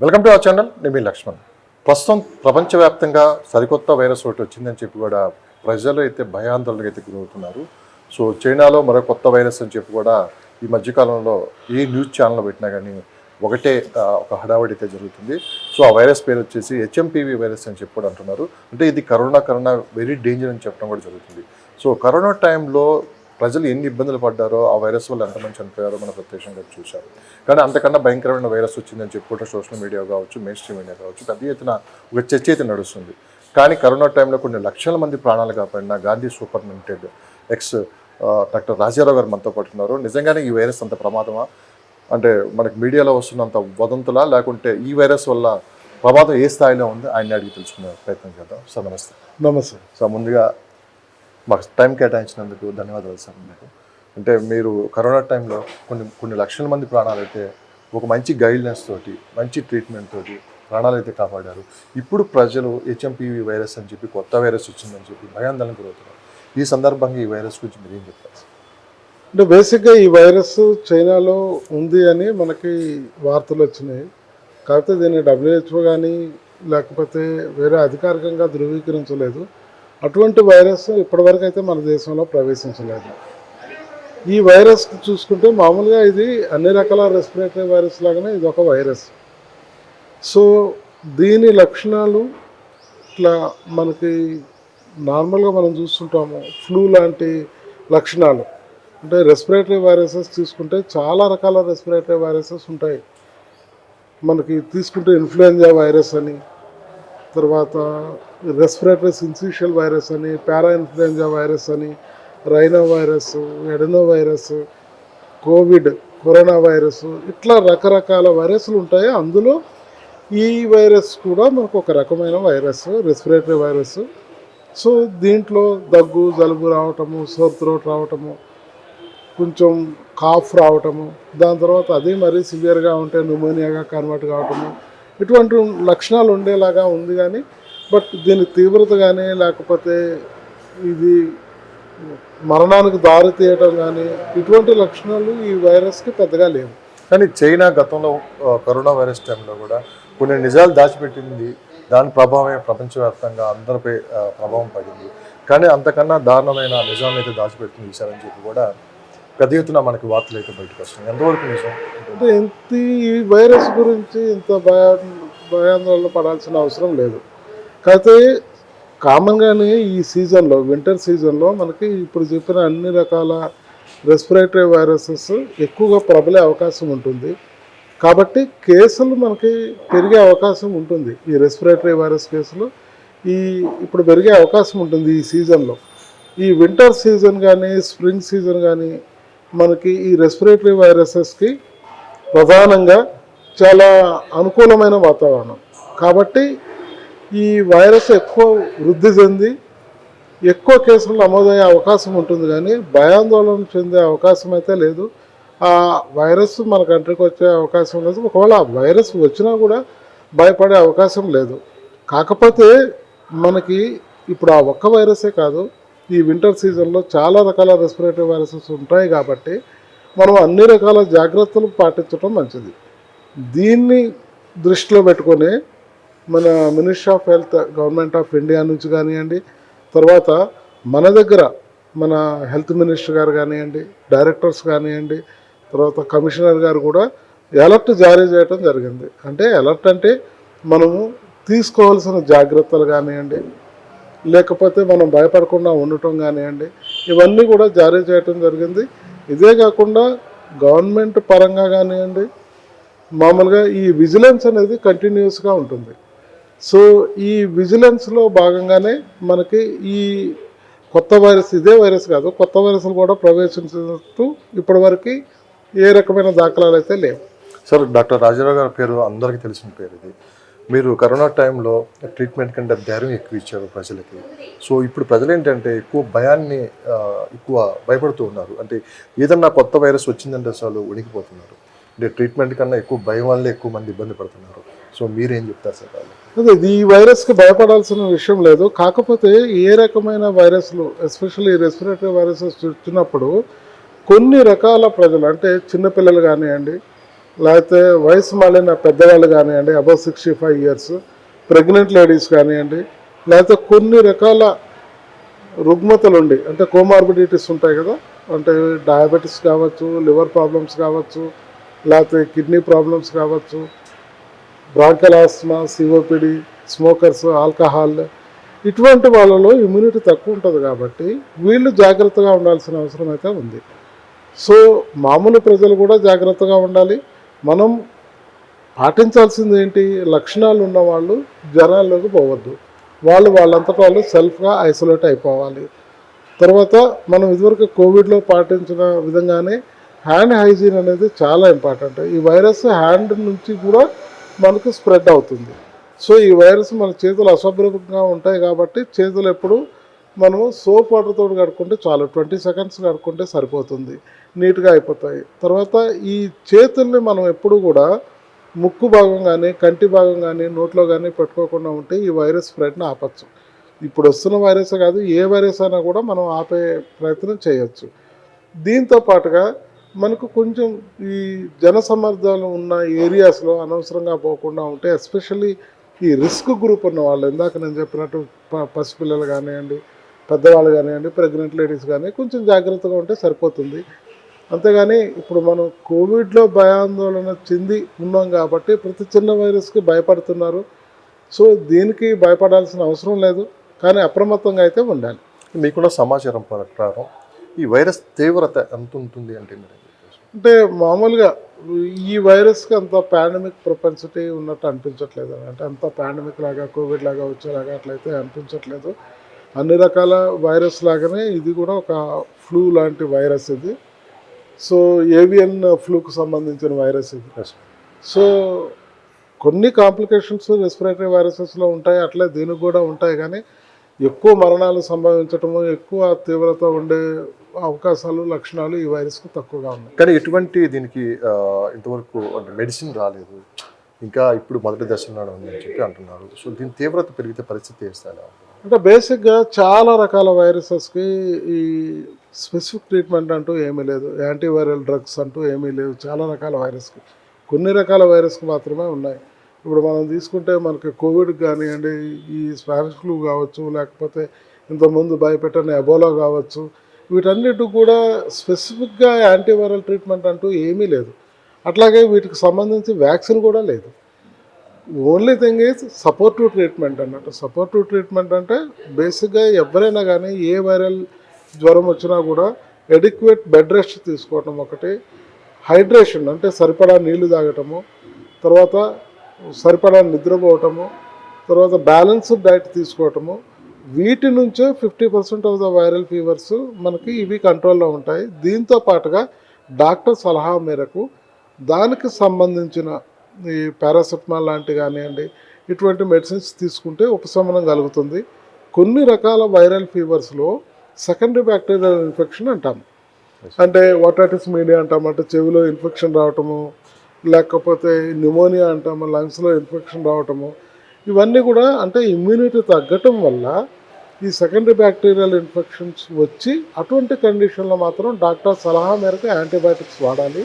Welcome to our channel. నేను మీ లక్ష్మణ్. ప్రస్తుతం ప్రపంచవ్యాప్తంగా సరికొత్త వైరస్ ఒకటి వచ్చిందని చెప్పి కూడా ప్రజలు అయితే భయాందోళనకు అయితే గురవుతున్నారు. సో చైనాలో మరో కొత్త వైరస్ అని చెప్పి కూడా ఈ మధ్యకాలంలో ఏ న్యూస్ ఛానల్లో పెట్టినా కానీ ఒకటే ఒక హడావడి అయితే జరుగుతుంది. సో ఆ వైరస్ పేరు వచ్చేసి హెచ్ఎంపివి వైరస్ అని చెప్పి కూడా అంటున్నారు. అంటే ఇది కరోనా వెరీ డేంజర్ అని చెప్పడం కూడా జరుగుతుంది. సో కరోనా టైంలో ప్రజలు ఎన్ని ఇబ్బందులు పడ్డారో, ఆ వైరస్ వల్ల ఎంతమంది చనిపోయారో మనం ప్రత్యక్షంగా చూశారు. కానీ అంతకన్నా భయంకరమైన వైరస్ వచ్చిందని చెప్పుకుంటే సోషల్ మీడియా కావచ్చు, మెయిన్ స్ట్రీమ్ మీడియా కావచ్చు, పెద్ద ఎత్తున ఒక చర్చ అయితే నడుస్తుంది. కానీ కరోనా టైంలో కొన్ని లక్షల మంది ప్రాణాలు కాపాడిన Gandhi superintendent X doctor Rajarao గారు మనతో పట్టున్నారు. నిజంగానే ఈ వైరస్ అంత ప్రమాదమా? అంటే మనకి మీడియాలో వస్తున్నంత వదంతులా, లేకుంటే ఈ వైరస్ వల్ల ప్రమాదం ఏ స్థాయిలో ఉంది ఆయన అడిగి తెలుసుకునే ప్రయత్నం చేద్దాం. సార్ నమస్తే. నమస్తే సార్, ముందుగా మాకు టైం కేటాయించినందుకు ధన్యవాదాలు సార్. మీకు అంటే మీరు కరోనా టైంలో కొన్ని లక్షల మంది ప్రాణాలు అయితే ఒక మంచి గైడ్లైన్స్ తోటి, మంచి ట్రీట్మెంట్ తోటి ప్రాణాలు అయితే కాపాడారు. ఇప్పుడు ప్రజలు హెచ్ఎంపివి వైరస్ అని చెప్పి కొత్త వైరస్ వచ్చిందని చెప్పి భయాందోళన గురవుతున్నారు. ఈ సందర్భంగా ఈ వైరస్ గురించి మీరు ఏం చెప్తారు సార్? అంటే బేసిక్గా ఈ వైరస్ చైనాలో ఉంది అని మనకి వార్తలు వచ్చినాయి. కాకపోతే దీన్ని WHO కానీ లేకపోతే వేరే అధికారికంగా ధృవీకరించలేదు. అటువంటి వైరస్ ఇప్పటివరకు అయితే మన దేశంలో ప్రవేశించలేదు. ఈ వైరస్ చూసుకుంటే మామూలుగా ఇది అన్ని రకాల రెస్పిరేటరీ వైరస్ లాగానే ఇది ఒక వైరస్. సో దీని లక్షణాలు ఇట్లా మనకి నార్మల్గా మనం చూస్తుంటాము, ఫ్లూ లాంటి లక్షణాలు. అంటే రెస్పిరేటరీ వైరసెస్ తీసుకుంటే చాలా రకాల రెస్పిరేటరీ వైరసెస్ ఉంటాయి. మనకి తీసుకుంటే ఇన్ఫ్లుయెంజా వైరస్ అని, తర్వాత రెస్పిరేటరీ సిన్సిషియల్ వైరస్ అని, పారా ఇన్ఫ్లుయెంజా వైరస్ అని, rhino virus, adeno virus, corona virus, ఇట్లా రకరకాల వైరస్లు ఉంటాయి. అందులో ఈ వైరస్ కూడా మనకు ఒక రకమైన వైరస్, రెస్పిరేటరీ వైరస్. సో దీంట్లో దగ్గు, జలుబు రావటము, సోర్ థ్రోట్ రావటము, కొంచెం కాఫ్ రావటము, దాని తర్వాత అది మరీ సివియర్గా ఉంటే న్యూమోనియాగా కన్వర్ట్ కావటము, ఇటువంటి లక్షణాలు ఉండేలాగా ఉంది. కానీ బట్ దీని తీవ్రత కానీ లేకపోతే ఇది మరణానికి దారి తీయటం కానీ ఇటువంటి లక్షణాలు ఈ వైరస్కి పెద్దగా లేవు. కానీ చైనా గతంలో కరోనా వైరస్ టైంలో కూడా కొన్ని నిజాలు దాచిపెట్టింది. దాని ప్రభావమే ప్రపంచవ్యాప్తంగా అందరిపై ప్రభావం పడింది. కానీ అంతకన్నా దారుణమైన నిజాన్ని అయితే దాచిపెట్టింది ఈసారని చెప్పి కూడా పెద్ద ఎత్తున మనకి వార్తలు అయితే బయటకు వస్తున్నాయి. ఎంతవరకు నిజం? అంటే ఈ వైరస్ గురించి ఇంత భయాందోళన పడాల్సిన అవసరం లేదు. కాకపోతే కామన్గానే ఈ సీజన్లో, వింటర్ సీజన్లో మనకి ఇప్పుడు చెప్పిన అన్ని రకాల రెస్పిరేటరీ వైరసెస్ ఎక్కువగా ప్రబలే అవకాశం ఉంటుంది. కాబట్టి కేసులు మనకి పెరిగే అవకాశం ఉంటుంది. ఈ రెస్పిరేటరీ వైరస్ కేసులు ఇప్పుడు పెరిగే అవకాశం ఉంటుంది ఈ సీజన్లో. ఈ వింటర్ సీజన్ కానీ స్ప్రింగ్ సీజన్ కానీ మనకి ఈ రెస్పిరేటరీ వైరసెస్కి ప్రధానంగా చాలా అనుకూలమైన వాతావరణం. కాబట్టి ఈ వైరస్ ఎక్కువ వృద్ధి చెంది ఎక్కువ కేసులు నమోదయ్యే అవకాశం ఉంటుంది. కానీ భయాందోళన చెందే అవకాశం అయితే లేదు. ఆ వైరస్ మన కంట్రీకి వచ్చే అవకాశం లేదు. ఒకవేళ ఆ వైరస్ వచ్చినా కూడా భయపడే అవకాశం లేదు. కాకపోతే మనకి ఇప్పుడు ఆ ఒక్క వైరసే కాదు, ఈ వింటర్ సీజన్లో చాలా రకాల రెస్పిరేటరీ వైరసెస్ ఉంటాయి. కాబట్టి మనం అన్ని రకాల జాగ్రత్తలు పాటించడం మంచిది. దీన్ని దృష్టిలో పెట్టుకొని మన ministry of health, government of India నుంచి కానివ్వండి, తర్వాత మన దగ్గర మన హెల్త్ మినిస్టర్ గారు కానివ్వండి, డైరెక్టర్స్ కానివ్వండి, తర్వాత కమిషనర్ గారు కూడా అలర్ట్ జారీ చేయడం జరిగింది. అంటే అలర్ట్ అంటే మనము తీసుకోవాల్సిన జాగ్రత్తలు కానివ్వండి, లేకపోతే మనం భయపడకుండా ఉండటం కానివ్వండి, ఇవన్నీ కూడా జారీ చేయటం జరిగింది. ఇదే కాకుండా గవర్నమెంట్ పరంగా కానివ్వండి, మామూలుగా ఈ విజిలెన్స్ అనేది కంటిన్యూస్గా ఉంటుంది. సో ఈ విజిలెన్స్లో భాగంగానే మనకి ఈ కొత్త వైరస్, ఇదే వైరస్ కాదు, కొత్త వైరస్లు కూడా ప్రవేశించినట్టు ఇప్పటివరకు ఏ రకమైన దాఖలాలు అయితే లేవు. సార్, డాక్టర్ రాజారావు గారి పేరు అందరికీ తెలిసిన పేరు. ఇది మీరు కరోనా టైంలో ట్రీట్మెంట్ కంటే ధైర్యం ఎక్కువ ఇచ్చారు ప్రజలకి. సో ఇప్పుడు ప్రజలు ఏంటంటే ఎక్కువ భయాన్ని ఎక్కువ భయపడుతూ ఉన్నారు. అంటే ఏదన్నా కొత్త వైరస్ వచ్చిందంటే అసలు వణికిపోతున్నారు. అంటే ట్రీట్మెంట్ కన్నా ఎక్కువ భయం వల్లే ఎక్కువ మంది ఇబ్బంది పడుతున్నారు. సో మీరేం చెప్తారు సార్? అదే, ఈ వైరస్కి భయపడాల్సిన విషయం లేదు. కాకపోతే ఏ రకమైన వైరస్లు, ఎస్పెషల్లీ రెస్పిరేటరీ వైరసెస్ వచ్చినప్పుడు కొన్ని రకాల ప్రజలు, అంటే చిన్నపిల్లలు కానివ్వండి, లేకపోతే వయసు మళ్ళిన పెద్దవాళ్ళు కానివ్వండి, అబౌవ్ 65 ఇయర్స్, ప్రెగ్నెంట్ లేడీస్ కానివ్వండి, లేకపోతే కొన్ని రకాల రుగ్మతలు ఉండి అంటే కోమార్బిడిటీస్ ఉంటాయి కదా, అంటే డయాబెటీస్ కావచ్చు, లివర్ ప్రాబ్లమ్స్ కావచ్చు, లేకపోతే కిడ్నీ ప్రాబ్లమ్స్ కావచ్చు, branchial Asma, COPD, smokers, alcohol, ఇటువంటి వాళ్ళలో ఇమ్యూనిటీ తక్కువ ఉంటుంది కాబట్టి వీళ్ళు జాగ్రత్తగా ఉండాల్సిన అవసరం అయితే ఉంది. సో మామూలు ప్రజలు కూడా జాగ్రత్తగా ఉండాలి. మనం పాటించాల్సింది ఏంటి, లక్షణాలు ఉన్న వాళ్ళు జనాల్లోకి పోవద్దు, వాళ్ళంతటా వాళ్ళు సెల్ఫ్గా ఐసోలేట్ అయిపోవాలి. తర్వాత మనం ఇదివరకు కోవిడ్లో పాటించిన విధంగానే హ్యాండ్ హైజీన్ అనేది చాలా ఇంపార్టెంట్. ఈ వైరస్ హ్యాండ్ నుంచి కూడా మనకు స్ప్రెడ్ అవుతుంది. సో ఈ వైరస్ మన చేతులు అశుభ్రంగా ఉంటాయి కాబట్టి చేతులు ఎప్పుడు మనము సోప్ వాటర్తో కడుక్కుంటే చాలు, 20 సెకండ్స్ కడుక్కుంటే సరిపోతుంది, నీట్గా అయిపోతాయి. తర్వాత ఈ చేతుల్ని మనం ఎప్పుడు కూడా ముక్కు భాగం కానీ కంటి భాగం కానీ నోట్లో కానీ పెట్టుకోకుండా ఉంటే ఈ వైరస్ స్ప్రెడ్ని ఆపచ్చు. ఇప్పుడు వస్తున్న వైరస్ కాదు, ఏ వైరస్ అయినా కూడా మనం ఆపే ప్రయత్నం చేయొచ్చు. దీంతో పాటుగా మనకు కొంచెం ఈ జనసమర్థాలు ఉన్న ఏరియాస్లో అనవసరంగా పోకుండా ఉంటే, ఎస్పెషల్లీ ఈ రిస్క్ గ్రూప్ ఉన్న వాళ్ళు, ఇందాక నేను చెప్పినట్టు పసిపిల్లలు కానివ్వండి, పెద్దవాళ్ళు కానివ్వండి, ప్రెగ్నెంట్ లేడీస్ కానీ కొంచెం జాగ్రత్తగా ఉంటే సరిపోతుంది. అంతేగాని ఇప్పుడు మనం కోవిడ్లో భయాందోళన చెంది ఉన్నాం కాబట్టి ప్రతి చిన్న వైరస్కి భయపడుతున్నారు. సో దీనికి భయపడాల్సిన అవసరం లేదు, కానీ అప్రమత్తంగా అయితే ఉండాలి. మీకున్న సమాచారం ప్రకారం ఈ వైరస్ తీవ్రత ఎంత ఉంటుంది అంటే మామూలుగా ఈ వైరస్కి అంత పాండమిక్ ప్రొపెన్సిటీ ఉన్నట్టు అనిపించట్లేదు. అంటే అంత పాండమిక్ లాగా కోవిడ్ లాగా వచ్చేలాగా అట్లయితే అనిపించట్లేదు. అన్ని రకాల వైరస్ లాగానే ఇది కూడా ఒక ఫ్లూ లాంటి వైరస్ ఇది. సో ఏవియన్ ఫ్లూకు సంబంధించిన వైరస్ ఇది. సో కొన్ని కాంప్లికేషన్స్ రెస్పిరేటరీ వైరసెస్లో ఉంటాయి, అట్లే దీనికి కూడా ఉంటాయి. కానీ ఎక్కువ మరణాలు సంభవించటము, ఎక్కువ తీవ్రత ఉండే అవకాశాలు, లక్షణాలు ఈ వైరస్కు తక్కువగా ఉన్నాయి. కానీ ఎటువంటి దీనికి ఇంతవరకు అంటే మెడిసిన్ రాలేదు, ఇంకా ఇప్పుడు మొదటి దశలో ఉందని చెప్పి అంటున్నారు. సో దీని తీవ్రత పెరిగితే పరిస్థితి వేస్తారా? అంటే బేసిక్గా చాలా రకాల వైరసెస్కి ఈ స్పెసిఫిక్ ట్రీట్మెంట్ అంటూ ఏమీ లేదు, యాంటీవైరల్ డ్రగ్స్ అంటూ ఏమీ లేవు. చాలా రకాల వైరస్కి కొన్ని రకాల వైరస్కి మాత్రమే ఉన్నాయి. ఇప్పుడు మనం తీసుకుంటే మనకి కోవిడ్ కానివ్వండి, ఈ స్పానిష్ ఫ్లూ కావచ్చు, లేకపోతే ఇంతకుముందు భయపెట్టని ఎబోలా కావచ్చు, వీటన్నిటికి కూడా స్పెసిఫిక్గా యాంటీవైరల్ ట్రీట్మెంట్ అంటూ ఏమీ లేదు. అట్లాగే వీటికి సంబంధించి వ్యాక్సిన్ కూడా లేదు. Only thing is supportive treatment అన్నట్టు. సపోర్టివ్ ట్రీట్మెంట్ అంటే బేసిక్గా ఎవరైనా కానీ ఏ వైరల్ జ్వరం వచ్చినా కూడా ఎడిక్వేట్ బెడ్ రెస్ట్ తీసుకోవటం ఒకటి, హైడ్రేషన్ అంటే సరిపడా నీళ్లు తాగటము, తర్వాత సరిపడా నిద్రపోవటము, తర్వాత బ్యాలెన్స్డ్ డైట్ తీసుకోవటము, వీటి నుంచే 50% ఆఫ్ ద వైరల్ ఫీవర్స్ మనకి ఇవి కంట్రోల్లో ఉంటాయి. దీంతో పాటుగా డాక్టర్ సలహా మేరకు దానికి సంబంధించిన ఈ పారాసెటమాల్ లాంటి కానివ్వండి, ఇటువంటి మెడిసిన్స్ తీసుకుంటే ఉపశమనం కలుగుతుంది. కొన్ని రకాల వైరల్ ఫీవర్స్లో సెకండరీ బ్యాక్టీరియల్ ఇన్ఫెక్షన్ అంటాము, అంటే వాటైటిస్ మీడియా అంటాము, అంటే చెవిలో ఇన్ఫెక్షన్ రావటము, లేకపోతే న్యూమోనియా అంటాము, లంగ్స్లో ఇన్ఫెక్షన్ రావటము, ఇవన్నీ కూడా అంటే ఇమ్యూనిటీ తగ్గటం వల్ల ఈ సెకండరీ బ్యాక్టీరియల్ ఇన్ఫెక్షన్స్ వచ్చి అటువంటి కండిషన్లో మాత్రం డాక్టర్ సలహా మేరకు యాంటీబయాటిక్స్ వాడాలి.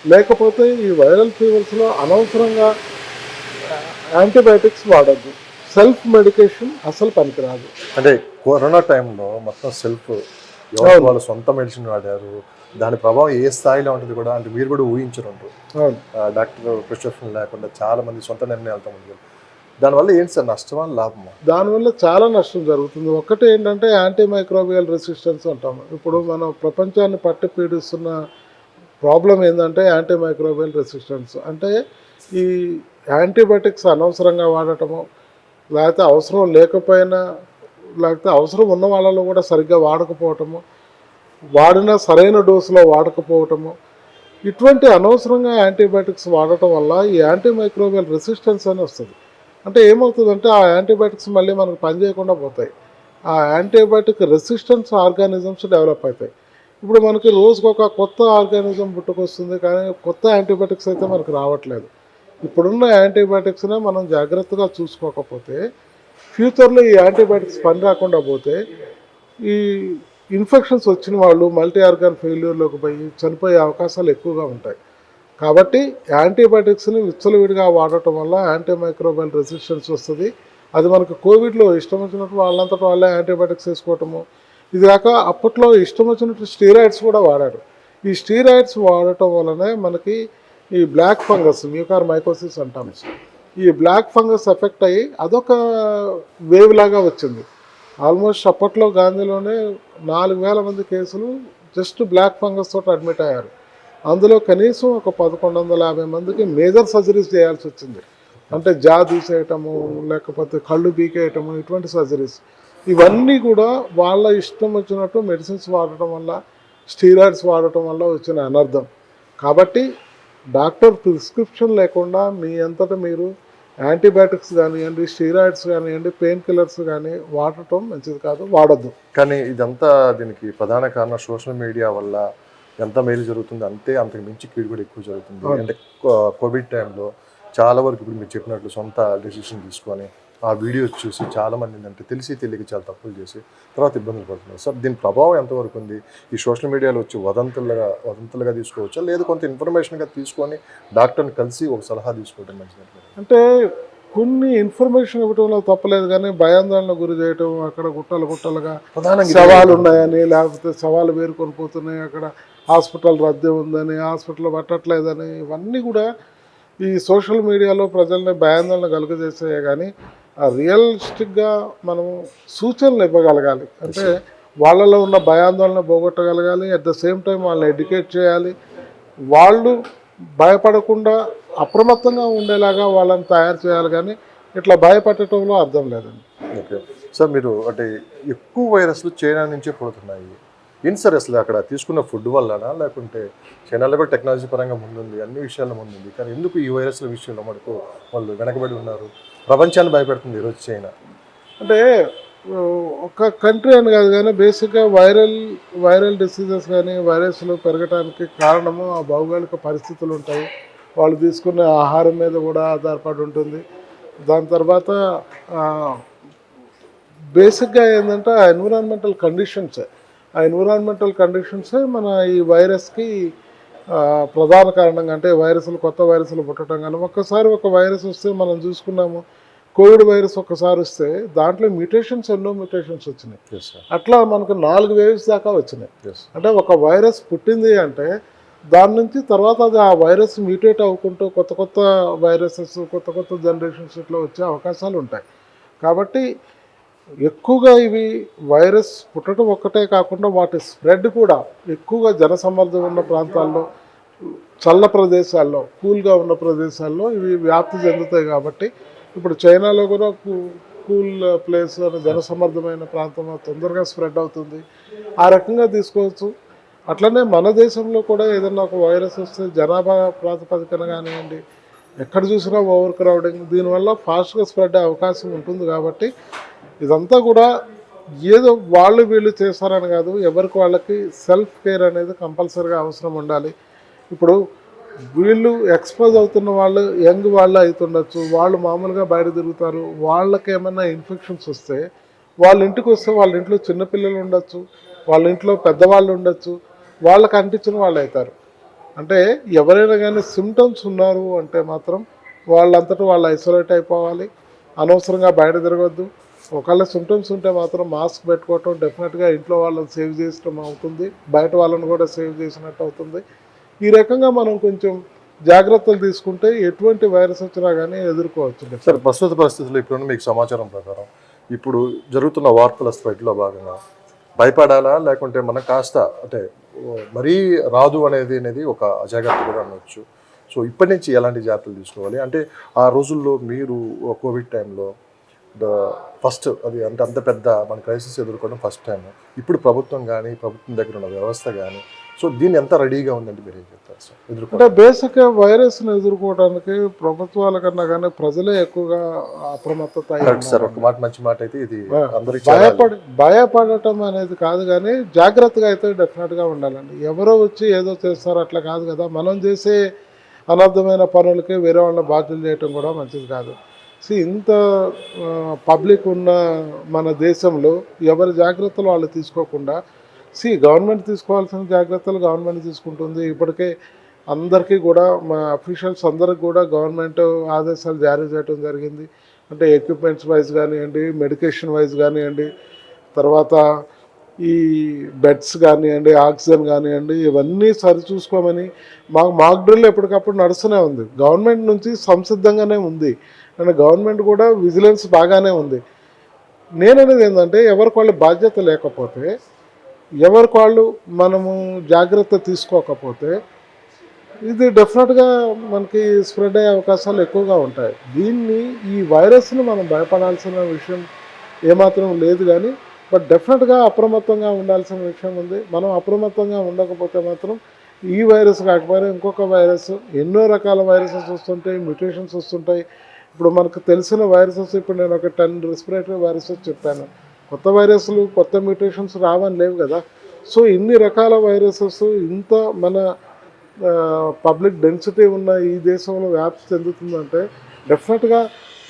లేకపోతే ఈ వైరల్ ఫీవర్స్లో అనవసరంగా యాంటీబయాటిక్స్ వాడద్దు. సెల్ఫ్ మెడికేషన్ అసలు పనికిరాదు. అంటే కరోనా టైంలో మొత్తం సెల్ఫ్ వాళ్ళు సొంత మెడిసిన్ వాడారు, దాని ప్రభావం ఏ స్థాయిలో ఉంటుంది కూడా అంటే మీరు కూడా ఊహించరు. డాక్టర్ ప్రిస్క్రిప్షన్ లేకుండా చాలా మంది సొంత నిర్ణయాలతో ముందుకు, దానివల్ల ఏంటి సార్ నష్టమా లాభమా? దానివల్ల చాలా నష్టం జరుగుతుంది. ఒకటి ఏంటంటే యాంటీమైక్రోబియల్ రెసిస్టెన్స్ అంటాము. ఇప్పుడు మనం ప్రపంచాన్ని పట్టి పీడిస్తున్న ప్రాబ్లం ఏంటంటే యాంటీమైక్రోబియల్ రెసిస్టెన్స్. అంటే ఈ యాంటీబయాటిక్స్ అనవసరంగా వాడటము, లేకపోతే అవసరం లేకపోయినా, లేకపోతే అవసరం ఉన్న వాళ్ళలో కూడా సరిగ్గా వాడకపోవటము, వాడిన సరైన డోసులో వాడకపోవటము, ఇటువంటి అనవసరంగా యాంటీబయాటిక్స్ వాడటం వల్ల ఈ యాంటీమైక్రోబియల్ రెసిస్టెన్స్ అని వస్తుంది. అంటే ఏమవుతుందంటే ఆ యాంటీబయాటిక్స్ మళ్ళీ మనకు పనిచేయకుండా పోతాయి. ఆ యాంటీబయాటిక్ రెసిస్టెన్స్ ఆర్గానిజమ్స్ డెవలప్ అవుతాయి. ఇప్పుడు మనకి రోజుకు ఒక కొత్త ఆర్గానిజం పుట్టుకొస్తుంది, కానీ కొత్త యాంటీబయాటిక్స్ అయితే మనకు రావట్లేదు. ఇప్పుడున్న యాంటీబయాటిక్స్నే మనం జాగ్రత్తగా చూసుకోకపోతే ఫ్యూచర్లో ఈ యాంటీబయాటిక్స్ పని రాకుండా పోతే ఈ ఇన్ఫెక్షన్స్ వచ్చిన వాళ్ళు మల్టీ ఆర్గాన్ ఫెయిల్యూర్లోకి పోయి చనిపోయే అవకాశాలు ఎక్కువగా ఉంటాయి. కాబట్టి యాంటీబయాటిక్స్ని విచ్చలవిడిగా వాడటం వల్ల యాంటీమైక్రోబియల్ రెసిస్టెన్స్ వస్తుంది. అది మనకు కోవిడ్లో ఇష్టం వచ్చినట్టు వాళ్ళంతటా వాళ్ళే యాంటీబయాటిక్స్ వేసుకోవటము. ఇది కాక అప్పట్లో ఇష్టం వచ్చినట్టు స్టీరాయిడ్స్ కూడా వాడారు. ఈ స్టీరాయిడ్స్ వాడటం వల్లనే మనకి ఈ బ్లాక్ ఫంగస్ మ్యూకార్మైకోసిస్ అంటాం. ఈ బ్లాక్ ఫంగస్ ఎఫెక్ట్ అయ్యి అదొక వేవ్ లాగా వచ్చింది. ఆల్మోస్ట్ అప్పట్లో గాంధీలోనే 4,000 మంది కేసులు జస్ట్ బ్లాక్ ఫంగస్ తోటి అడ్మిట్ అయ్యారు. అందులో కనీసం ఒక 1,150 మందికి మేజర్ సర్జరీస్ చేయాల్సి వచ్చింది. అంటే జా తీసేయటము, లేకపోతే కళ్ళు పీకేయటము, ఇటువంటి సర్జరీస్. ఇవన్నీ కూడా వాళ్ళ ఇష్టం వచ్చినట్టు మెడిసిన్స్ వాడటం వల్ల, స్టీరాయిడ్స్ వాడటం వల్ల వచ్చిన అనర్థం. కాబట్టి డాక్టర్ ప్రిస్క్రిప్షన్ లేకుండా మీ అంతటా మీరు యాంటీబయాటిక్స్ కానివ్వండి, స్టీరాయిడ్స్ కానివ్వండి, పెయిన్ కిల్లర్స్ కానీ వాడటం మంచిది కాదు, వాడద్దు. కానీ ఇదంతా దీనికి ప్రధాన కారణం సోషల్ మీడియా వల్ల ఎంత మేలు జరుగుతుంది అంతే అంతకు మించి కీడు కూడా ఎక్కువ జరుగుతుంది. అంటే కోవిడ్ టైంలో చాలా వరకు ఇప్పుడు మీరు చెప్పినట్లు సొంత డెసిషన్ తీసుకొని ఆ వీడియోస్ చూసి చాలామంది ఏంటంటే తెలిసి తెలియక చాలా తప్పులు చేసి తర్వాత ఇబ్బందులు పడుతున్నారు. సార్ దీని ప్రభావం ఎంతవరకు ఉంది? ఈ సోషల్ మీడియాలో వచ్చి వదంతులుగా తీసుకోవచ్చా, లేదు కొంత ఇన్ఫర్మేషన్గా తీసుకొని డాక్టర్ని కలిసి ఒక సలహా తీసుకోవడం మంచిది? అంటే కొన్ని ఇన్ఫర్మేషన్ ఇవ్వటంలో తప్పలేదు, కానీ భయాందోళన గురి చేయటం, అక్కడ గుట్టలుగా సవాలు ఉన్నాయని, లేకపోతే సవాలు వేరుకొని పోతున్నాయి, అక్కడ హాస్పిటల్ రద్దీ ఉందని, హాస్పిటల్ పట్టట్లేదని, ఇవన్నీ కూడా ఈ సోషల్ మీడియాలో ప్రజల్ని భయాందోళన కలుగజేసాయే. కానీ రియలిస్టిక్గా మనం సూచనలు ఇవ్వగలగాలి. అంటే వాళ్ళలో ఉన్న భయాందోళన పోగొట్టగలగాలి. అట్ ద సేమ్ టైం వాళ్ళని ఎడ్యుకేట్ చేయాలి. వాళ్ళు భయపడకుండా అప్రమత్తంగా ఉండేలాగా వాళ్ళని తయారు చేయాలి. కానీ ఇట్లా భయపెట్టడంలో అర్థం లేదండి. ఓకే సార్, మీరు అంటే ఎక్కువ వైరస్లు చైనా నుంచే పుడుతున్నాయి. ఏంటి సార్ అసలు అక్కడ తీసుకున్న ఫుడ్ వల్లనా, లేకుంటే చైనాలో కూడా టెక్నాలజీ పరంగా ముందుంది, అన్ని విషయాల్లో ముందుంది, కానీ ఎందుకు ఈ వైరస్ల విషయంలో మనకు వాళ్ళు వెనకబడి ఉన్నారు? ప్రపంచాన్ని భయపెడుతుంది ఈరోజు చైనా. అంటే ఒక కంట్రీ అని కాదు, కానీ బేసిక్గా వైరల్ డిసీజెస్ కానీ వైరస్లు పెరగడానికి కారణము ఆ భౌగోళిక పరిస్థితులు ఉంటాయి. వాళ్ళు తీసుకునే ఆహారం మీద కూడా ఆధారపడి ఉంటుంది. దాని తర్వాత బేసిక్గా ఏంటంటే ఆ ఎన్విరాన్మెంటల్ కండిషన్సే మన ఈ వైరస్కి ప్రధాన కారణంగా. అంటే కొత్త వైరస్లు పుట్టడం కానీ, ఒక్కసారి ఒక వైరస్ వస్తే మనం చూసుకున్నాము, కోవిడ్ వైరస్ ఒక్కసారి వస్తే దాంట్లో ఎన్నో మ్యూటేషన్స్ వచ్చినాయి. అట్లా మనకు 4 వేవ్స్ దాకా వచ్చినాయి. అంటే ఒక వైరస్ పుట్టింది అంటే దాని నుంచి తర్వాత అది ఆ వైరస్ మ్యూటేట్ అవ్వకుంటూ కొత్త వైరసెస్, కొత్త జనరేషన్స్ ఇట్లా వచ్చే అవకాశాలు ఉంటాయి. కాబట్టి ఎక్కువగా ఇవి వైరస్ పుట్టడం ఒక్కటే కాకుండా వాటి స్ప్రెడ్ కూడా ఎక్కువగా జనసమ్మర్దం ఉన్న ప్రాంతాల్లో, చల్ల ప్రదేశాల్లో, కూల్గా ఉన్న ప్రదేశాల్లో ఇవి వ్యాప్తి చెందుతాయి. కాబట్టి ఇప్పుడు చైనాలో కూడా కూల్ ప్లేస్ అని జనసమ్మర్దమైన ప్రాంతంలో తొందరగా స్ప్రెడ్ అవుతుంది. ఆ రకంగా తీసుకోవచ్చు. అట్లనే మన దేశంలో కూడా ఏదైనా ఒక వైరస్ వస్తే జనాభా ప్రాతిపదికన కానివ్వండి, ఎక్కడ చూసినా ఓవర్ క్రౌడింగ్, దీనివల్ల ఫాస్ట్గా స్ప్రెడ్ అయ్యే అవకాశం ఉంటుంది. కాబట్టి ఇదంతా కూడా ఏదో వీళ్ళు చేస్తారని కాదు, ఎవరికి వాళ్ళకి సెల్ఫ్ కేర్ అనేది కంపల్సరీగా అవసరం ఉండాలి. ఇప్పుడు వీళ్ళు ఎక్స్పోజ్ అవుతున్న వాళ్ళు యంగ్ వాళ్ళు అవుతుండొచ్చు, వాళ్ళు మామూలుగా బయట తిరుగుతారు, వాళ్ళకి ఏమైనా ఇన్ఫెక్షన్స్ వస్తే వాళ్ళ ఇంటికి వస్తే వాళ్ళ ఇంట్లో చిన్నపిల్లలు ఉండొచ్చు, వాళ్ళ ఇంట్లో పెద్దవాళ్ళు ఉండొచ్చు, వాళ్ళకి అంటించిన వాళ్ళు అవుతారు. అంటే ఎవరైనా కానీ సిమ్టమ్స్ ఉన్నారు అంటే మాత్రం వాళ్ళంతటా వాళ్ళు ఐసోలేట్ అయిపోవాలి, అనవసరంగా బయట తిరగద్దు. ఒకవేళ సిమ్టమ్స్ ఉంటే మాత్రం మాస్క్ పెట్టుకోవటం డెఫినెట్గా ఇంట్లో వాళ్ళని సేవ్ చేయడం అవుతుంది, బయట వాళ్ళని కూడా సేవ్ చేసినట్టు అవుతుంది. ఈ రకంగా మనం కొంచెం జాగ్రత్తలు తీసుకుంటే ఎటువంటి వైరస్ వచ్చినా కానీ ఎదుర్కోవచ్చు. సార్, ప్రస్తుత పరిస్థితుల్లో ఇప్పుడు మీకు సమాచారం ప్రకారం ఇప్పుడు జరుగుతున్న వార్తల స్ప్రెడ్లో భాగంగా భయపడాలా, లేకుంటే మనం కాస్త అంటే మరీ రాదు అనేది ఒక అజాగ్రత్త కూడా అనవచ్చు. సో ఇప్పటి నుంచి ఎలాంటి జాగ్రత్తలు తీసుకోవాలి? అంటే ఆ రోజుల్లో మీరు కోవిడ్ టైంలో ఫస్ట్ అది అంటే అంత పెద్ద మన క్రైసిస్ ఎదుర్కోవడం ఫస్ట్ టైం. ఇప్పుడు ప్రభుత్వం దగ్గర ఉన్న వ్యవస్థ కానీ, సో దీన్ని ఎంత రెడీగా ఉందంటే మీరు ఏం చెప్తారు సార్? అంటే బేసిక్గా వైరస్ని ఎదుర్కోవడానికి ప్రభుత్వాల కన్నా కానీ ప్రజలే ఎక్కువగా అప్రమత్తత. సార్, ఒక మంచి మాట అయితే ఇది అందరికీ భయపడటం అనేది కాదు, కానీ జాగ్రత్తగా అయితే డెఫినెట్గా ఉండాలండి. ఎవరో వచ్చి ఏదో చేస్తారో అట్లా కాదు కదా. మనం చేసే అనర్థమైన పనులకి వేరే వాళ్ళని బాధ్యతలు చేయటం కూడా మంచిది కాదు. ఇంత పబ్లిక్ ఉన్న మన దేశంలో ఎవరి జాగ్రత్తలు వాళ్ళు తీసుకోకుండా గవర్నమెంట్ తీసుకోవాల్సిన జాగ్రత్తలు గవర్నమెంట్ తీసుకుంటుంది. ఇప్పటికే అందరికీ కూడా మా అఫీషియల్స్ అందరికి కూడా గవర్నమెంట్ ఆదేశాలు జారీ చేయడం జరిగింది. అంటే ఎక్విప్మెంట్స్ వైజ్ కానివ్వండి, మెడికేషన్ వైజ్ కానివ్వండి, తర్వాత ఈ బెడ్స్ కానివ్వండి, ఆక్సిజన్ కానివ్వండి, ఇవన్నీ సరిచూసుకోమని మాక్ డ్రిల్ ఎప్పటికప్పుడు నడుస్తూనే ఉంది. గవర్నమెంట్ నుంచి సంసిద్ధంగానే ఉంది అండ్ గవర్నమెంట్ కూడా విజిలెన్స్ బాగానే ఉంది. నేననేది ఏంటంటే ఎవరికి వాళ్ళు బాధ్యత లేకపోతే, ఎవరికి వాళ్ళు మనము జాగ్రత్త తీసుకోకపోతే ఇది డెఫినెట్గా మనకి స్ప్రెడ్ అయ్యే అవకాశాలు ఎక్కువగా ఉంటాయి. దీన్ని ఈ వైరస్ని మనం భయపడాల్సిన విషయం ఏమాత్రం లేదు, కానీ బట్ డెఫినెట్గా అప్రమత్తంగా ఉండాల్సిన విషయం ఉంది. మనం అప్రమత్తంగా ఉండకపోతే మాత్రం ఈ వైరస్ కాకపోయినా ఇంకొక వైరస్, ఎన్నో రకాల వైరసెస్ వస్తుంటాయి, మ్యూటేషన్స్ వస్తుంటాయి. ఇప్పుడు మనకు తెలిసిన వైరసెస్, ఇప్పుడు నేను ఒక 10 రెస్పిరేటరీ వైరసెస్ చెప్పాను. కొత్త వైరస్లు, కొత్త మ్యూటేషన్స్ రావని లేవు కదా. సో ఇన్ని రకాల వైరసెస్ ఇంత మన పబ్లిక్ డెన్సిటీ ఉన్న ఈ దేశంలో వ్యాప్తి చెందుతుందంటే డెఫినెట్గా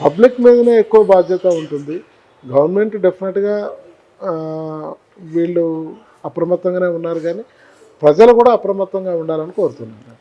పబ్లిక్ మీదనే ఎక్కువ బాధ్యత ఉంటుంది. గవర్నమెంట్ డెఫినెట్గా వీళ్ళు అప్రమత్తంగానే ఉన్నారు, కానీ ప్రజలు కూడా అప్రమత్తంగా ఉండాలని కోరుతున్నాను.